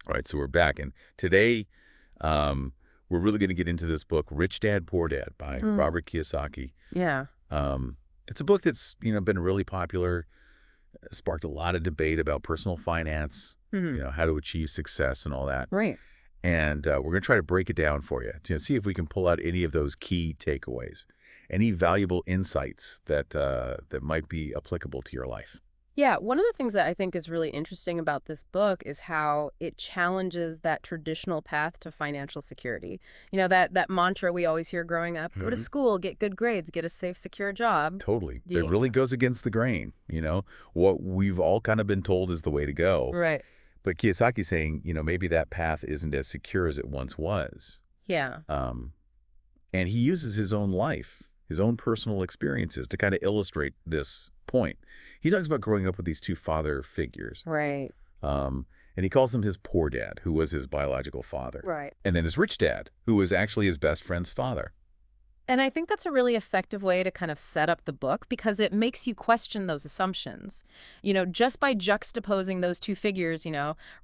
All right, so we're back. And today, we're really going to get into this book, Rich Dad, Poor Dad by Robert Kiyosaki. Yeah. It's a book that's, been really popular, sparked a lot of debate about personal finance, how to achieve success and all that. Right. And we're going to try to break it down for you to see if we can pull out any of those key takeaways, any valuable insights that might be applicable to your life. Yeah, one of the things that I think is really interesting about this book is how it challenges that traditional path to financial security. That mantra we always hear growing up, go to school, get good grades, get a safe, secure job. Totally. It Yeah. really goes against the grain, what we've all kind of been told is the way to go. Right. But Kiyosaki's saying, maybe that path isn't as secure as it once was. Yeah. And he uses his own life, his own personal experiences to kind of illustrate this point. He talks about growing up with these two father figures. Right. And he calls them his poor dad, who was his biological father. Right. And then his rich dad, who was actually his best friend's father. And I think that's a really effective way to kind of set up the book because it makes you question those assumptions. Just by juxtaposing those two figures,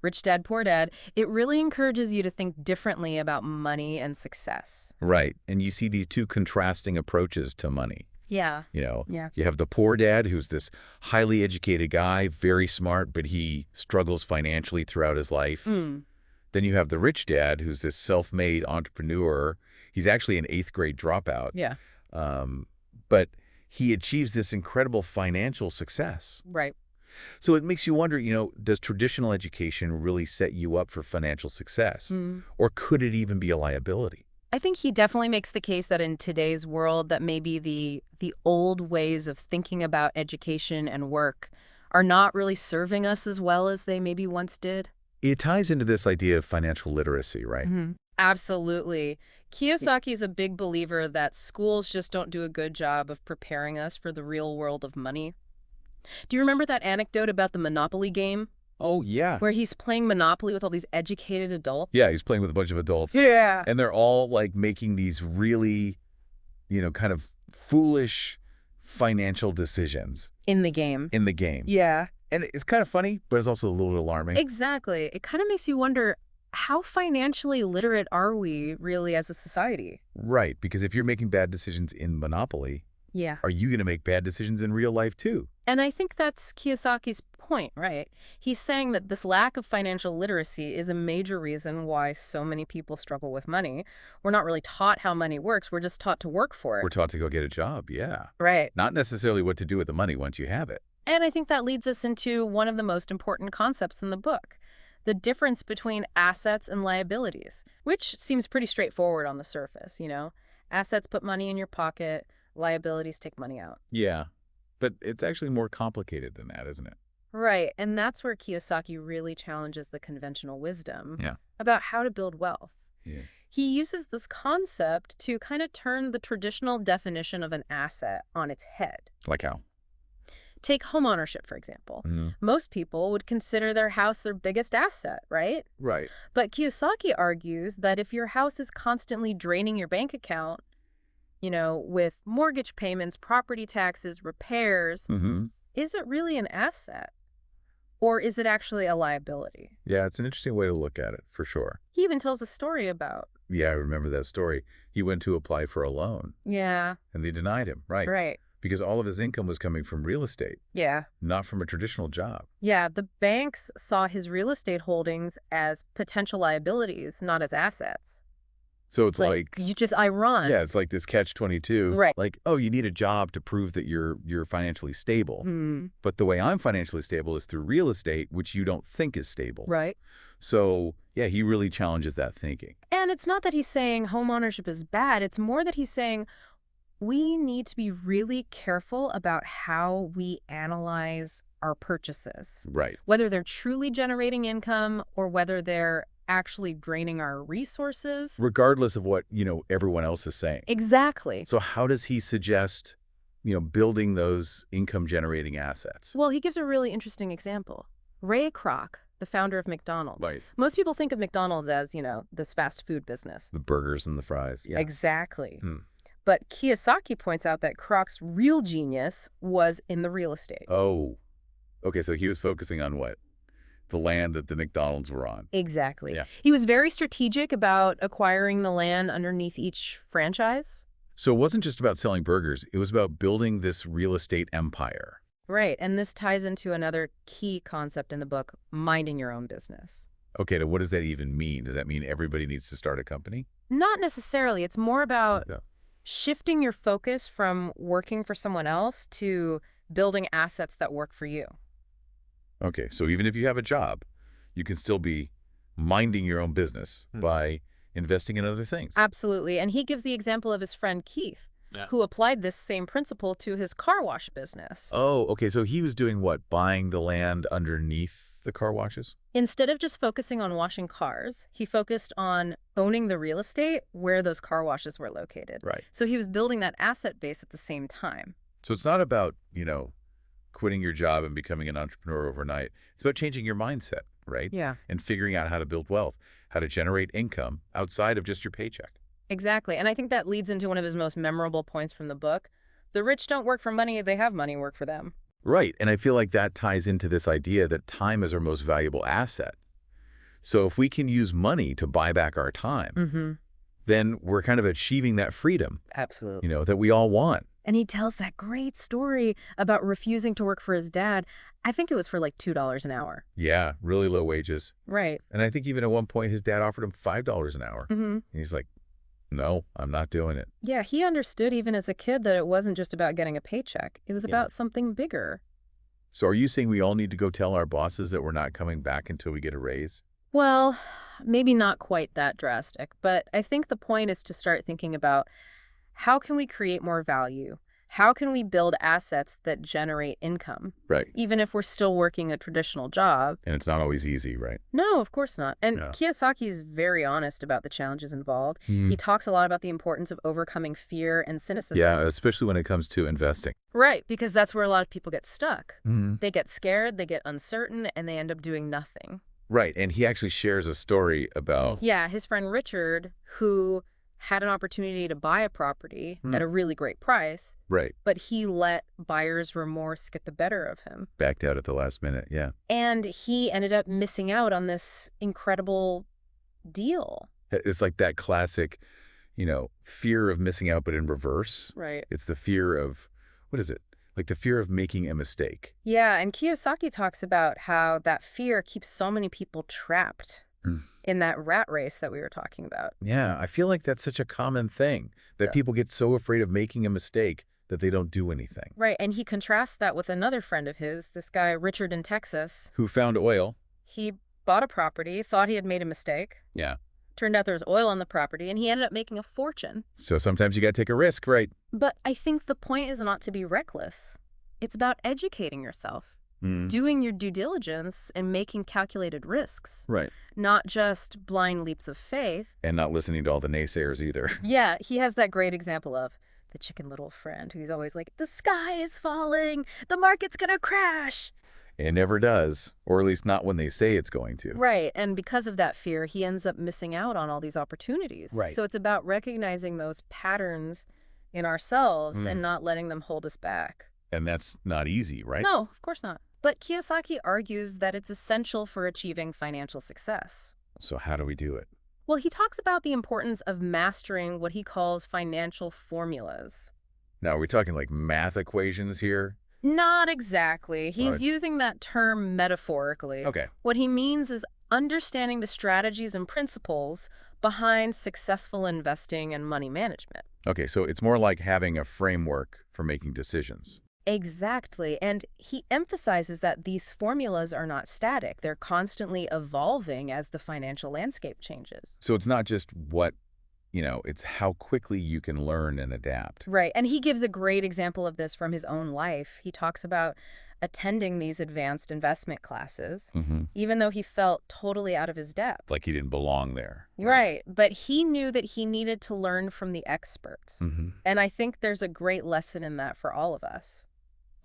rich dad, poor dad, it really encourages you to think differently about money and success. Right. And you see these two contrasting approaches to money. Yeah. You have the poor dad, who's this highly educated guy, very smart, but he struggles financially throughout his life. Then you have the rich dad, who's this self-made entrepreneur. He's actually an 8th grade dropout. Yeah. But he achieves this incredible financial success. Right. So it makes you wonder, does traditional education really set you up for financial success? Or could it even be a liability? I think he definitely makes the case that in today's world that maybe the old ways of thinking about education and work are not really serving us as well as they maybe once did. It ties into this idea of financial literacy, right? Absolutely. Kiyosaki is a big believer that schools just don't do a good job of preparing us for the real world of money. Do you remember that anecdote about the Monopoly game? Oh, yeah. Where he's playing Monopoly with all these educated adults? Yeah, he's playing with a bunch of adults. Yeah. And they're all like making these really, kind of foolish financial decisions. In the game. In the game. Yeah. And it's kind of funny, but it's also a little alarming. Exactly. It kind of makes you wonder, how financially literate are we really as a society? Right, because if you're making bad decisions in Monopoly, Yeah. are you going to make bad decisions in real life too? And I think that's Kiyosaki's point, right? He's saying that this lack of financial literacy is a major reason why so many people struggle with money. We're not really taught how money works. We're just taught to work for it. We're taught to go get a job, yeah. Right. Not necessarily what to do with the money once you have it. And I think that leads us into one of the most important concepts in the book, the difference between assets and liabilities, which seems pretty straightforward on the surface, Assets put money in your pocket, liabilities take money out. Yeah, but it's actually more complicated than that, isn't it? Right, and that's where Kiyosaki really challenges the conventional wisdom Yeah. about how to build wealth. Yeah. He uses this concept to kind of turn the traditional definition of an asset on its head. Like how? Take homeownership, for example. Most people would consider their house their biggest asset, right? Right. But Kiyosaki argues that if your house is constantly draining your bank account, with mortgage payments, property taxes, repairs, is it really an asset? Or is it actually a liability? Yeah, it's an interesting way to look at it, for sure. He even tells a story about. Yeah, I remember that story. He went to apply for a loan. Yeah. And they denied him, right? Right. Because all of his income was coming from real estate. Yeah. Not from a traditional job. Yeah, the banks saw his real estate holdings as potential liabilities, not as assets. So it's like you just ironic. Yeah, it's like this catch-22. Right. Like, oh, you need a job to prove that you're financially stable. But the way I'm financially stable is through real estate, which you don't think is stable. Right. So, yeah, he really challenges that thinking. And it's not that he's saying home ownership is bad. It's more that he's saying we need to be really careful about how we analyze our purchases. Right. Whether they're truly generating income or whether they're actually draining our resources. Regardless of what, everyone else is saying. Exactly. So how does he suggest, building those income-generating assets? Well, he gives a really interesting example. Ray Kroc, the founder of McDonald's. Right. Most people think of McDonald's as, this fast food business. The burgers and the fries. Yeah. Exactly. But Kiyosaki points out that Kroc's real genius was in the real estate. Oh, okay. So he was focusing on what? the land that the McDonald's were on. Exactly. Yeah. He was very strategic about acquiring the land underneath each franchise. So it wasn't just about selling burgers. It was about building this real estate empire. Right, and this ties into another key concept in the book, minding your own business. Okay, now what does that even mean? Does that mean everybody needs to start a company? Not necessarily. It's more about Okay. shifting your focus from working for someone else to building assets that work for you. Okay, so even if you have a job, you can still be minding your own business by investing in other things. Absolutely. And he gives the example of his friend Keith, Yeah. who applied this same principle to his car wash business. Oh, okay, so he was doing what? Buying the land underneath the car washes? Instead of just focusing on washing cars, he focused on owning the real estate where those car washes were located. Right. So he was building that asset base at the same time. So it's not about, quitting your job and becoming an entrepreneur overnight. It's about changing your mindset, right? Yeah. And figuring out how to build wealth, how to generate income outside of just your paycheck. Exactly. And I think that leads into one of his most memorable points from the book. The rich don't work for money, they have money work for them. Right. And I feel like that ties into this idea that time is our most valuable asset. So if we can use money to buy back our time, then we're kind of achieving that freedom, Absolutely. that we all want. And he tells that great story about refusing to work for his dad. I think it was for like $2 an hour. Yeah, really low wages. Right. And I think even at one point his dad offered him $5 an hour. And he's like, no, I'm not doing it. Yeah, he understood even as a kid that it wasn't just about getting a paycheck. It was about something bigger. So are you saying we all need to go tell our bosses that we're not coming back until we get a raise? Well, maybe not quite that drastic, but I think the point is to start thinking about how can we create more value? How can we build assets that generate income, Right. even if we're still working a traditional job? And it's not always easy, right? No, of course not. And Yeah. Kiyosaki is very honest about the challenges involved. He talks a lot about the importance of overcoming fear and cynicism. Yeah, especially when it comes to investing. Right, because that's where a lot of people get stuck. They get scared, they get uncertain, and they end up doing nothing. Right. And he actually shares a story about Yeah, his friend Richard, who had an opportunity to buy a property at a really great price, right. but he let buyer's remorse get the better of him. Backed out at the last minute. Yeah. And he ended up missing out on this incredible deal. It's like that classic, fear of missing out, but in reverse. Right. It's the fear of, what is it? Like the fear of making a mistake. Yeah, and Kiyosaki talks about how that fear keeps so many people trapped in that rat race that we were talking about. Yeah, I feel like that's such a common thing, that people get so afraid of making a mistake that they don't do anything. Right, and he contrasts that with another friend of his, this guy Richard in Texas. Who found oil. He bought a property, thought he had made a mistake. Yeah. Turned out there was oil on the property, and he ended up making a fortune. So sometimes you got to take a risk, right? But I think the point is not to be reckless. It's about educating yourself, doing your due diligence, and making calculated risks. Right. Not just blind leaps of faith. And not listening to all the naysayers either. Yeah, he has that great example of the chicken little friend who's always like, the sky is falling, the market's gonna crash. It never does, or at least not when they say it's going to. Right, and because of that fear, he ends up missing out on all these opportunities. Right. So it's about recognizing those patterns in ourselves and not letting them hold us back. And that's not easy, right? No, of course not. But Kiyosaki argues that it's essential for achieving financial success. So how do we do it? Well, he talks about the importance of mastering what he calls financial formulas. Now, are we talking like math equations here? Not exactly. He's Right. using that term metaphorically. Okay. What he means is understanding the strategies and principles behind successful investing and money management. Okay, so it's more like having a framework for making decisions. Exactly. And he emphasizes that these formulas are not static. They're constantly evolving as the financial landscape changes. So it's not just what, it's how quickly you can learn and adapt. Right. And he gives a great example of this from his own life. He talks about attending these advanced investment classes, even though he felt totally out of his depth. Like he didn't belong there. Right. But he knew that he needed to learn from the experts. And I think there's a great lesson in that for all of us.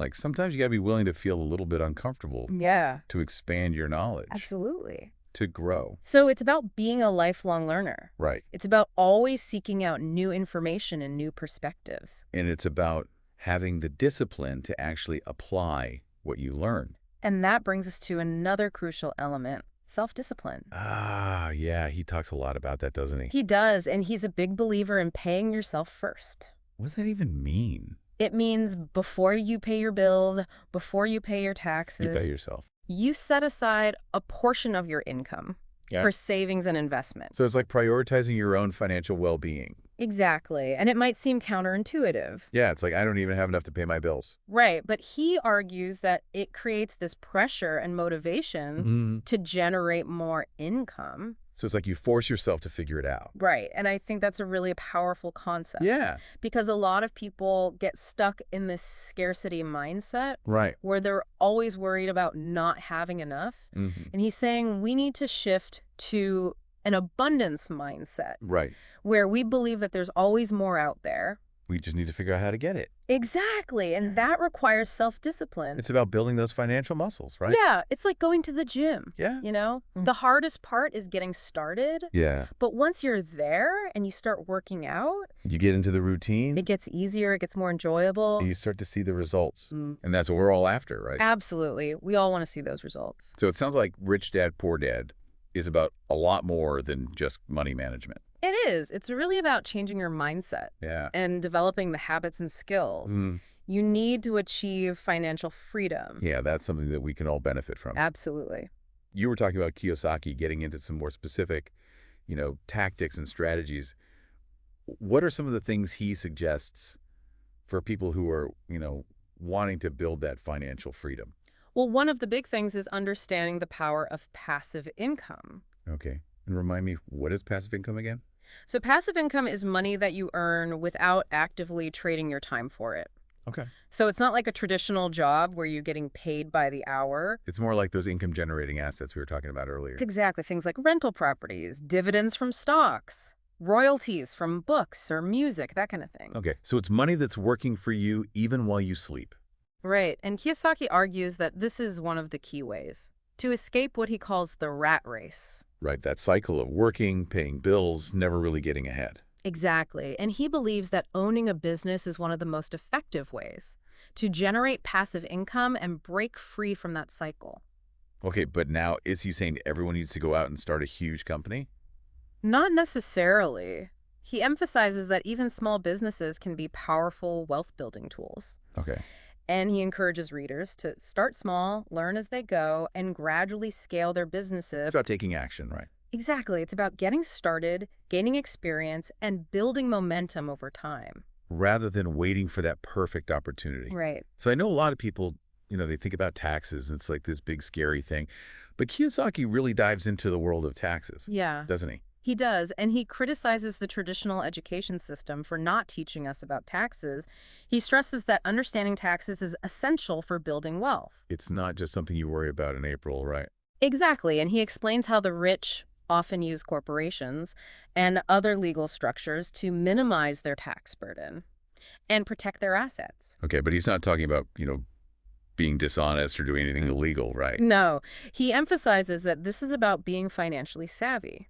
Like sometimes you got to be willing to feel a little bit uncomfortable Yeah, to expand your knowledge, absolutely. to grow. So it's about being a lifelong learner. Right. It's about always seeking out new information and new perspectives. And it's about having the discipline to actually apply what you learn. And that brings us to another crucial element, self-discipline. Ah, yeah, he talks a lot about that, doesn't he? He does, and he's a big believer in paying yourself first. What does that even mean? It means before you pay your bills, before you pay your You pay taxes, yourself. you set aside a portion of your income Yeah. for savings and investment. So it's like prioritizing your own financial well-being. Exactly. And it might seem counterintuitive. Yeah, it's like I don't even have enough to pay my bills. Right. But he argues that it creates this pressure and motivation to generate more income. So it's like you force yourself to figure it out. Right. And I think that's a really powerful concept. Yeah. Because a lot of people get stuck in this scarcity mindset Right. where they're always worried about not having enough. And he's saying we need to shift to an abundance mindset Right. where we believe that there's always more out there. We just need to figure out how to get it. Exactly. And that requires self-discipline. It's about building those financial muscles, right? Yeah. It's like going to the gym. Yeah. You know, the hardest part is getting started. Yeah. But once you're there and you start working out, You get into the routine. it gets easier. It gets more enjoyable. You start to see the results. And that's what we're all after, right? Absolutely. We all want to see those results. So it sounds like Rich Dad, Poor Dad is about a lot more than just money management. It is. It's really about changing your mindset Yeah. and developing the habits and skills you need to achieve financial freedom. Yeah, that's something that we can all benefit from. Absolutely. You were talking about Kiyosaki getting into some more specific, tactics and strategies. What are some of the things he suggests for people who are, wanting to build that financial freedom? Well, one of the big things is understanding the power of passive income. Okay. And remind me, what is passive income again? So passive income is money that you earn without actively trading your time for it. Okay. So it's not like a traditional job where you're getting paid by the hour. It's more like those income-generating assets we were talking about earlier. It's exactly things like rental properties, dividends from stocks, royalties from books or music, that kind of thing. Okay. So it's money that's working for you even while you sleep. Right. And Kiyosaki argues that this is one of the key ways to escape what he calls the rat race. Right. That cycle of working, paying bills, never really getting ahead. Exactly. And he believes that owning a business is one of the most effective ways to generate passive income and break free from that cycle. Okay, but now is he saying everyone needs to go out and start a huge company? Not necessarily. He emphasizes that even small businesses can be powerful wealth-building tools. Okay. And he encourages readers to start small, learn as they go, and gradually scale their businesses. It's about taking action, right? Exactly. It's about getting started, gaining experience, and building momentum over time. Rather than waiting for that perfect opportunity. Right. So I know a lot of people, they think about taxes, and it's like this big scary thing. But Kiyosaki really dives into the world of taxes, Yeah. doesn't he? He does, and he criticizes the traditional education system for not teaching us about taxes. He stresses that understanding taxes is essential for building wealth. It's not just something you worry about in April, right? Exactly, and he explains how the rich often use corporations and other legal structures to minimize their tax burden and protect their assets. Okay, but he's not talking about, being dishonest or doing anything illegal, right? No, he emphasizes that this is about being financially savvy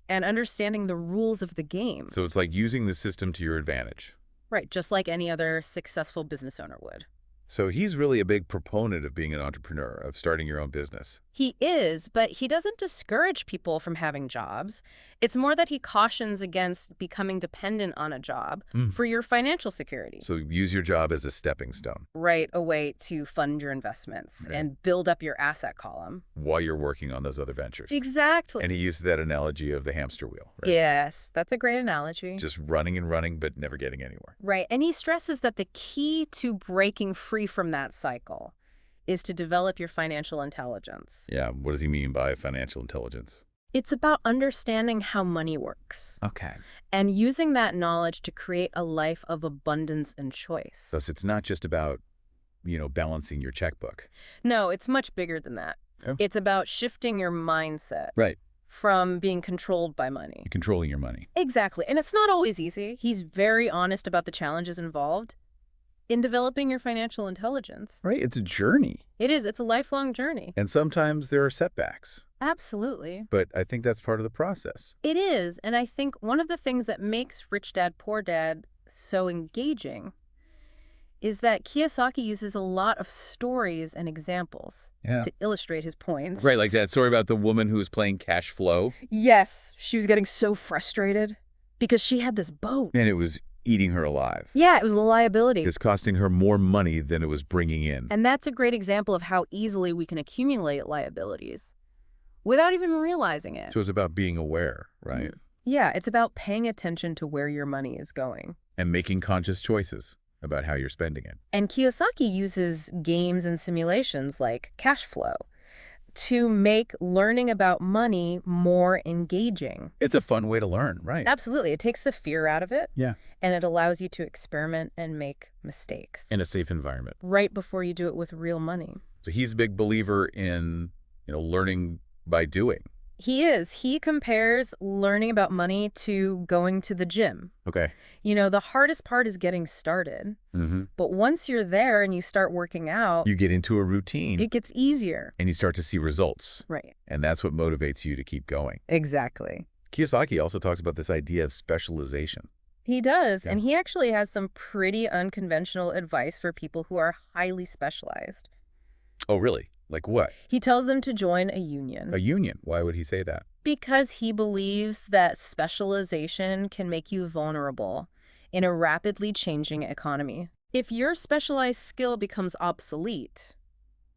and understanding the rules of the game. So it's like using the system to your advantage. Right, just like any other successful business owner would. So he's really a big proponent of being an entrepreneur, of starting your own business. He is, but he doesn't discourage people from having jobs. It's more that he cautions against becoming dependent on a job for your financial security. So use your job as a stepping stone. Right, a way to fund your investments and build up your asset column. While you're working on those other ventures. Exactly. And he used that analogy of the hamster wheel, right? Yes, that's a great analogy. Just running and running, but never getting anywhere. Right, and he stresses that the key to breaking free from that cycle is to develop your financial intelligence. Yeah, what does he mean by financial intelligence? It's about understanding how money works. Okay. And using that knowledge to create a life of abundance and choice. So it's not just about, balancing your checkbook. No, it's much bigger than that. Oh. It's about shifting your mindset. Right. From being controlled by money. Controlling your money. Exactly. And it's not always easy. He's very honest about the challenges involved in developing your financial intelligence. Right, it's a journey. It is. It's a lifelong journey. And sometimes there are setbacks. Absolutely. But I think that's part of the process. It is. And I think one of the things that makes Rich Dad, Poor Dad so engaging is that Kiyosaki uses a lot of stories and examples Yeah. to illustrate his points. Right, like that story about the woman who was playing cash flow. Yes, she was getting so frustrated because she had this boat. And it was eating her alive. Yeah, it was a liability. It's costing her more money than it was bringing in. And that's a great example of how easily we can accumulate liabilities without even realizing it. So it's about being aware, right? Yeah, it's about paying attention to where your money is going. And making conscious choices about how you're spending it. And Kiyosaki uses games and simulations like cash flow to make learning about money more engaging. It's a fun way to learn, right? Absolutely. It takes the fear out of it. Yeah. And it allows you to experiment and make mistakes In a safe environment. right before you do it with real money. So he's a big believer in, learning by doing. He is. He compares learning about money to going to the gym. Okay. The hardest part is getting started. Mm-hmm. But once you're there and you start working out, You get into a routine it gets easier. and you start to see results. Right. And that's what motivates you to keep going. Exactly. Kiyosaki also talks about this idea of specialization. He does. Yeah. And he actually has some pretty unconventional advice for people who are highly specialized. Oh, really? Like what? He tells them to join a union. A union. Why would he say that? Because he believes that specialization can make you vulnerable in a rapidly changing economy. If your specialized skill becomes obsolete,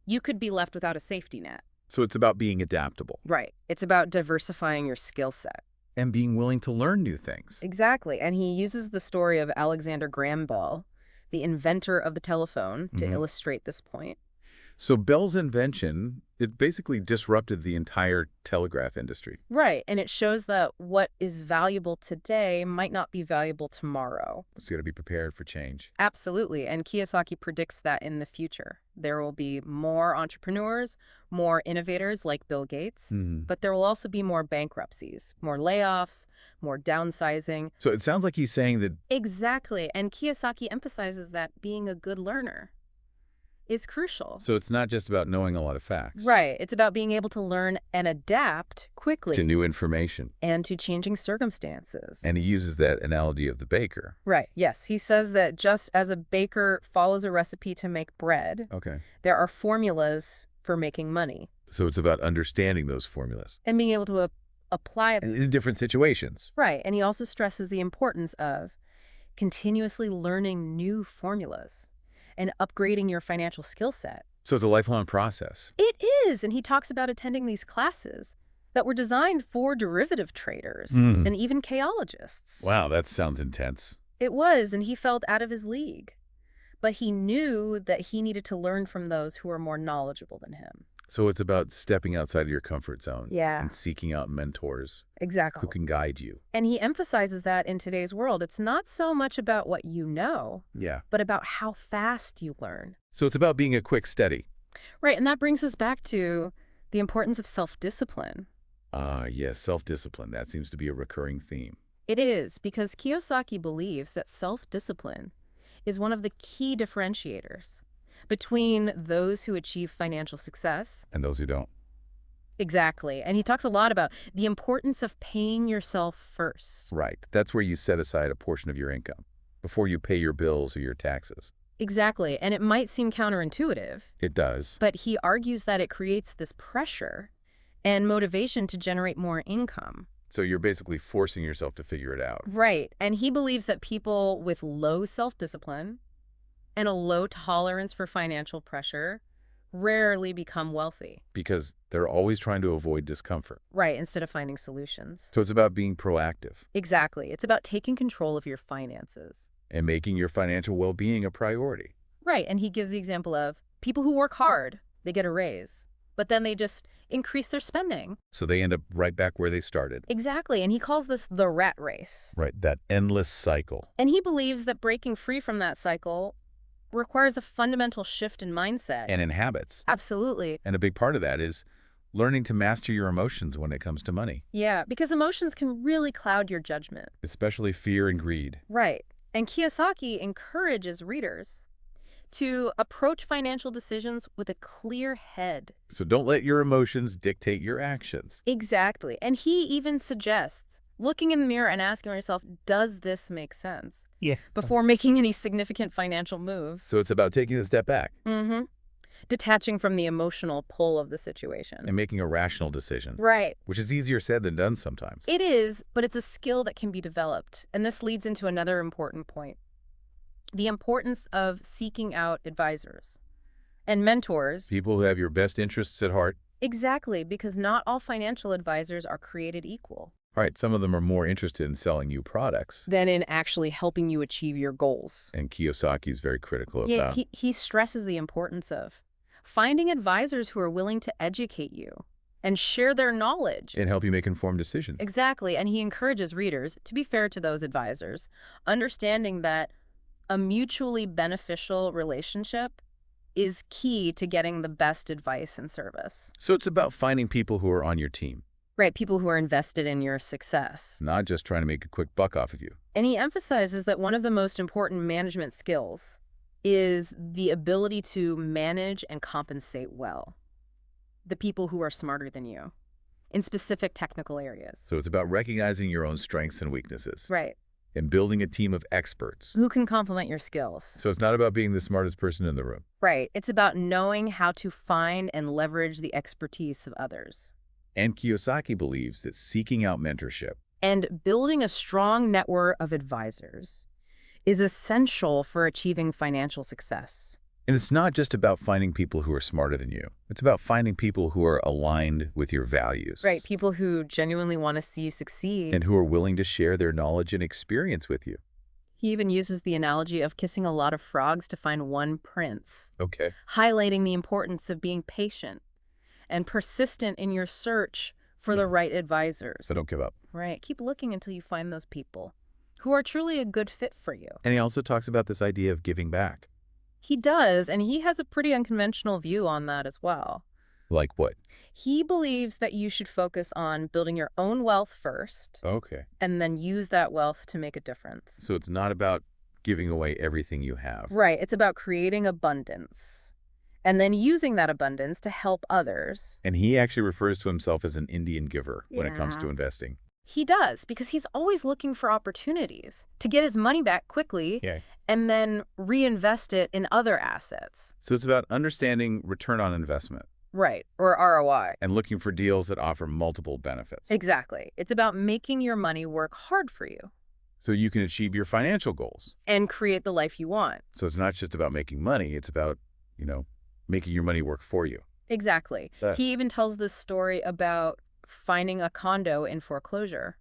you could be left without a safety net. So it's about being adaptable Right. It's about diversifying your skill set. and being willing to learn new things. Exactly. And he uses the story of Alexander Graham Bell, the inventor of the telephone, to illustrate this point. So Bell's invention, it basically disrupted the entire telegraph industry. Right. And it shows that what is valuable today might not be valuable tomorrow. It's got to be prepared for change. Absolutely. And Kiyosaki predicts that in the future, there will be more entrepreneurs, more innovators like Bill Gates, but there will also be more bankruptcies, more layoffs, more downsizing. So it sounds like he's saying that Exactly. And Kiyosaki emphasizes that being a good learner is crucial. so it's not just about knowing a lot of facts. Right. It's about being able to learn and adapt quickly To new information. and to changing circumstances. And he uses that analogy of the baker. Right. Yes. He says that just as a baker follows a recipe to make bread, Okay. there are formulas for making money So it's about understanding those formulas and being able to apply them. in different situations. Right. And he also stresses the importance of continuously learning new formulas and upgrading your financial skill set. So it's a lifelong process. It is. And he talks about attending these classes that were designed for derivative traders and even chaologists. Wow, that sounds intense. It was, and he felt out of his league. But he knew that he needed to learn from those who were more knowledgeable than him. So it's about stepping outside of your comfort zone. Yeah. And seeking out mentors Exactly. who can guide you. And he emphasizes that in today's world, it's not so much about what you know, Yeah. but about how fast you learn. So it's about being a quick study. Right, and that brings us back to the importance of self-discipline. Yes, self-discipline. That seems to be a recurring theme. It is, because Kiyosaki believes that self-discipline is one of the key differentiators between those who achieve financial success. And those who don't. Exactly. And he talks a lot about the importance of paying yourself first. Right. That's where you set aside a portion of your income before you pay your bills or your taxes. Exactly. And it might seem counterintuitive, It does. but he argues that it creates this pressure and motivation to generate more income. So you're basically forcing yourself to figure it out. Right. And he believes that people with low self-discipline and a low tolerance for financial pressure rarely become wealthy. Because they're always trying to avoid discomfort. Right, instead of finding solutions. So it's about being proactive Exactly. It's about taking control of your finances. and making your financial well-being a priority. Right, and he gives the example of people who work hard, they get a raise, but then they just increase their spending. So they end up right back where they started. Exactly, and he calls this the rat race. Right, that endless cycle. And he believes that breaking free from that cycle requires a fundamental shift in mindset. And in habits. Absolutely. And a big part of that is learning to master your emotions when it comes to money. Yeah, because emotions can really cloud your judgment. Especially fear and greed. Right. And Kiyosaki encourages readers to approach financial decisions with a clear head. So don't let your emotions dictate your actions. Exactly. And he even suggests looking in the mirror and asking yourself, does this make sense? Yeah. Before making any significant financial moves. So it's about taking a step back Mm-hmm. Detaching from the emotional pull of the situation. and making a rational decision, Right. which is easier said than done sometimes. It is, but it's a skill that can be developed. And this leads into another important point. The importance of seeking out advisors and mentors. People who have your best interests at heart. Exactly, because not all financial advisors are created equal. All right, some of them are more interested in selling you products. Than in actually helping you achieve your goals. And Kiyosaki is very critical of Yeah, that. he stresses the importance of finding advisors who are willing to educate you and share their knowledge. And help you make informed decisions. Exactly, and he encourages readers, to be fair to those advisors, understanding that a mutually beneficial relationship is key to getting the best advice and service. So it's about finding people who are on your team, Right, people who are invested in your success. not just trying to make a quick buck off of you. And he emphasizes that one of the most important management skills is the ability to manage and compensate well the people who are smarter than you in specific technical areas. So it's about recognizing your own strengths and weaknesses Right. and building a team of experts. Who can complement your skills. So it's not about being the smartest person in the room. Right. It's about knowing how to find and leverage the expertise of others. And Kiyosaki believes that seeking out mentorship And building a strong network of advisors is essential for achieving financial success. And it's not just about finding people who are smarter than you. It's about finding people who are aligned with your values. Right. People who genuinely want to see you succeed. And who are willing to share their knowledge and experience with you. He even uses the analogy of kissing a lot of frogs to find one prince, Okay. highlighting the importance of being patient and persistent in your search for the right advisors. So don't give up. Right. Keep looking until you find those people who are truly a good fit for you. And he also talks about this idea of giving back. He does, and he has a pretty unconventional view on that as well. Like what? He believes that you should focus on building your own wealth first Okay. and then use that wealth to make a difference. So it's not about giving away everything you have. Right. It's about creating abundance and then using that abundance to help others. And he actually refers to himself as an Indian giver when it comes to Yeah. investing. He does, because he's always looking for opportunities to get his money back quickly Yeah. and then reinvest it in other assets. So it's about understanding return on investment Right. Or ROI. and looking for deals that offer multiple benefits. Exactly. It's about making your money work hard for you So you can achieve your financial goals. and create the life you want. So it's not just about making money. It's about, making your money work for you. Exactly. He even tells this story about finding a condo in foreclosure,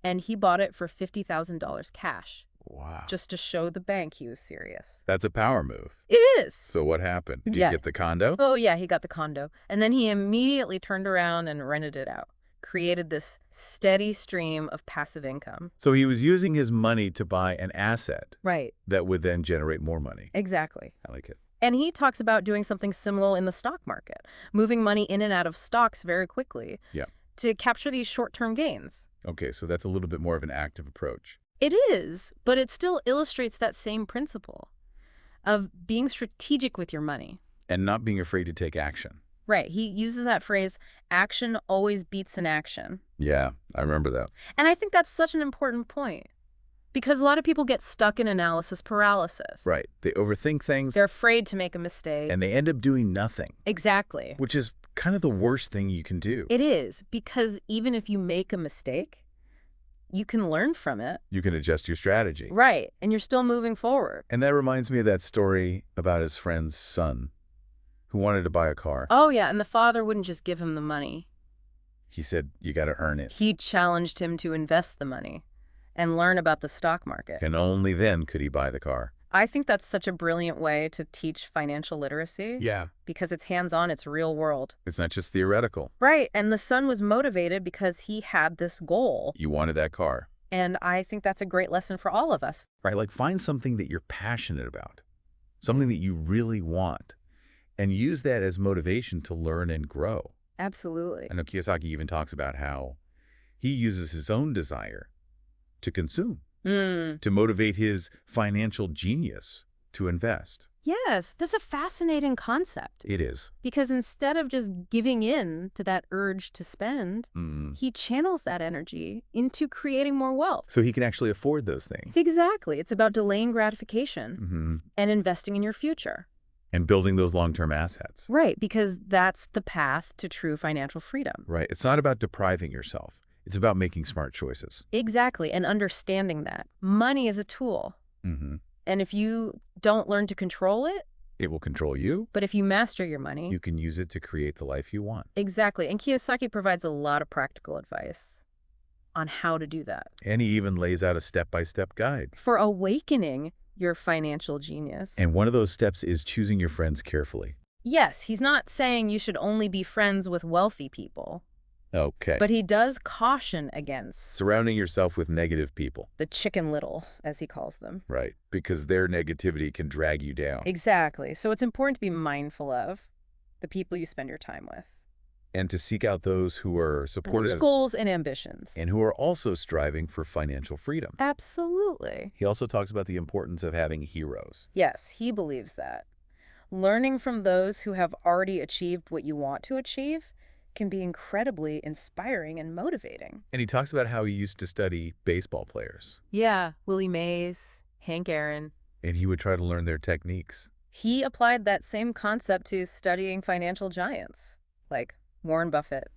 and he bought it for $50,000 cash Wow. just to show the bank he was serious. That's a power move. It is. So what happened? Did you Yeah. get the condo? Oh, yeah, he got the condo. And then he immediately turned around and rented it out, created this steady stream of passive income. So he was using his money to buy an asset Right. that would then generate more money. Exactly. I like it. And he talks about doing something similar in the stock market, moving money in and out of stocks very quickly Yeah. to capture these short-term gains. Okay, so that's a little bit more of an active approach. It is, but it still illustrates that same principle of being strategic with your money. And not being afraid to take action. Right. He uses that phrase, action always beats inaction. Yeah, I remember that. And I think that's such an important point because a lot of people get stuck in analysis paralysis. Right. They overthink things They're afraid to make a mistake. and they end up doing nothing, Exactly. which is kind of the worst thing you can do. It is, because even if you make a mistake, you can learn from it. You can adjust your strategy. Right. And you're still moving forward. And that reminds me of that story about his friend's son who wanted to buy a car. Oh, yeah. And the father wouldn't just give him the money. He said, you got to earn it. He challenged him to invest the money and learn about the stock market. And only then could he buy the car. I think that's such a brilliant way to teach financial literacy. Yeah. Because it's hands-on, it's real world. It's not just theoretical. Right. And the son was motivated because he had this goal. You wanted that car. And I think that's a great lesson for all of us. Right? Like find something that you're passionate about, something that you really want, and use that as motivation to learn and grow. Absolutely. I know Kiyosaki even talks about how he uses his own desire to consume, to motivate his financial genius to invest. Yes, that's a fascinating concept. It is. Because instead of just giving in to that urge to spend, he channels that energy into creating more wealth. So he can actually afford those things. Exactly. It's about delaying gratification and investing in your future. And building those long-term assets. Right, because that's the path to true financial freedom. Right. It's not about depriving yourself. It's about making smart choices. Exactly, and understanding that. Money is a tool. And if you don't learn to control it, It will control you. but if you master your money, You can use it to create the life you want. exactly. And Kiyosaki provides a lot of practical advice on how to do that. And he even lays out a step-by-step guide. For awakening your financial genius. And one of those steps is choosing your friends carefully. Yes, he's not saying you should only be friends with wealthy people, Okay. but he does caution against Surrounding yourself with negative people. the chicken little, as he calls them. Right. Because their negativity can drag you down. Exactly. So it's important to be mindful of the people you spend your time with. And to seek out those who are Those supportive goals and ambitions. and who are also striving for financial freedom. Absolutely. He also talks about the importance of having heroes. Yes, he believes that. Learning from those who have already achieved what you want to achieve can be incredibly inspiring and motivating. And he talks about how he used to study baseball players. Yeah, Willie Mays, Hank Aaron. And he would try to learn their techniques. He applied that same concept to studying financial giants like Warren Buffett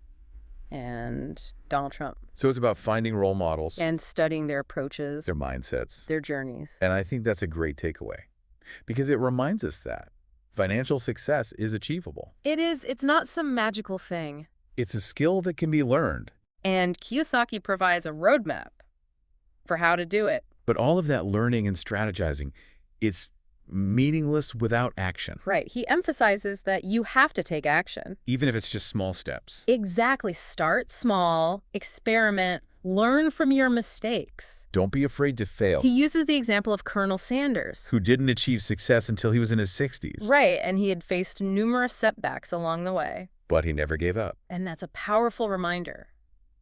and Donald Trump. So it's about finding role models, And studying their approaches, their mindsets. their journeys. And I think that's a great takeaway because it reminds us that financial success is achievable. It's not some magical thing. It's a skill that can be learned. And Kiyosaki provides a roadmap for how to do it. But all of that learning and strategizing, it's meaningless without action, Right. He emphasizes that you have to take action. even if it's just small steps. Exactly. Start small, experiment, learn from your mistakes. Don't be afraid to fail. He uses the example of Colonel Sanders. Who didn't achieve success until he was in his 60s. Right, and he had faced numerous setbacks along the way. But he never gave up. And that's a powerful reminder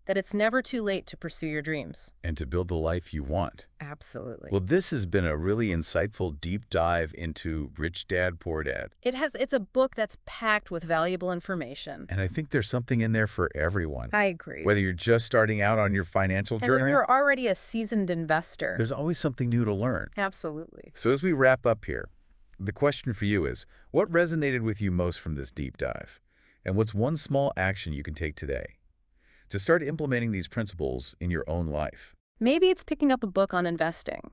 that it's never too late to pursue your dreams. And to build the life you want. Absolutely. Well, this has been a really insightful deep dive into Rich Dad, Poor Dad. It's a book that's packed with valuable information. And I think there's something in there for everyone. I agree. Whether you're just starting out on your financial And journey, when you're already a seasoned investor. there's always something new to learn. Absolutely. So as we wrap up here, the question for you is, what resonated with you most from this deep dive? And what's one small action you can take today to start implementing these principles in your own life? Maybe it's picking up a book on investing,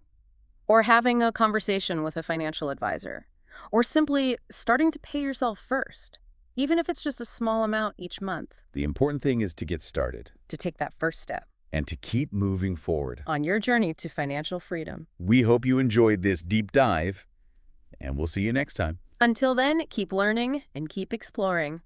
or having a conversation with a financial advisor, or simply starting to pay yourself first, even if it's just a small amount each month, The important thing is to get started to take that first step and to keep moving forward. on your journey to financial freedom. We hope you enjoyed this deep dive, and we'll see you next time. Until then, keep learning and keep exploring.